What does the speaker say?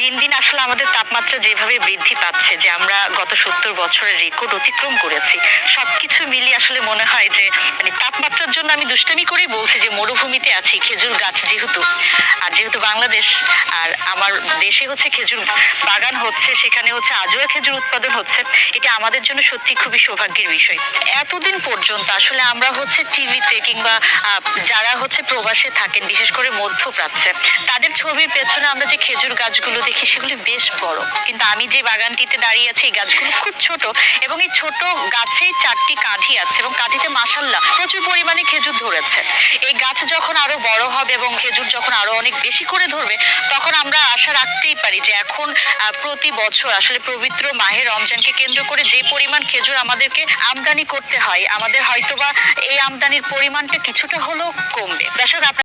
দিন দিন আসলে আমাদের তাপমাত্রা যেভাবে বৃদ্ধি পাচ্ছে, যে আমরা গত ৭০ বছরের রেকর্ড অতিক্রম করেছি, সবকিছু মিলিয়ে আসলে মনে হয় যে মানে তাপমাত্রার জন্য আমি দুষ্টামি করেই বলছি যে মরুভূমিতে আছি। খেজুর গাছ যেহেতু, আর যেহেতু বাংলাদেশ, আর আমার দেশে হচ্ছে খেজুর বাগান হচ্ছে, সেখানে হচ্ছে আজোয়া খেজুর উৎপাদন হচ্ছে, এটা আমাদের জন্য সত্যি খুবই সৌভাগ্যের বিষয়। এতদিন পর্যন্ত আসলে আমরা হচ্ছে টিভিতে কিংবা যারা হচ্ছে প্রবাসে থাকেন, বিশেষ করে মধ্যপ্রাচ্যে, তাদের ছবির পেছনে আমরা যে খেজুর গাছগুলো দেখি সেগুলি বেশ বড়, কিন্তু আমি যে বাগানটিতে দাঁড়িয়ে আছি এই গাছগুলো খুব ছোট, এবং এই ছোট গাছেই 4টি কাঁধি আছে এবং কাঁধিতে মাশাআল্লাহ প্রচুর পরিমাণে খেজুর ধরেছে। এই গাছ যখন আরো বড় হবে এবং খেজুর যখন আরো অনেক বেশি করে ধরবে, তখন আমরা আশা রাখতেই পারি যে এখন প্রতি বছর আসলে পবিত্র মাহে রমজানকে কেন্দ্র করে যে পরিমাণ খেজুর আমাদেরকে আমদানি করতে হয়, আমাদের হয়তোবা এই আমদানির পরিমাণটা কিছুটা হলেও কমবে। দর্শক,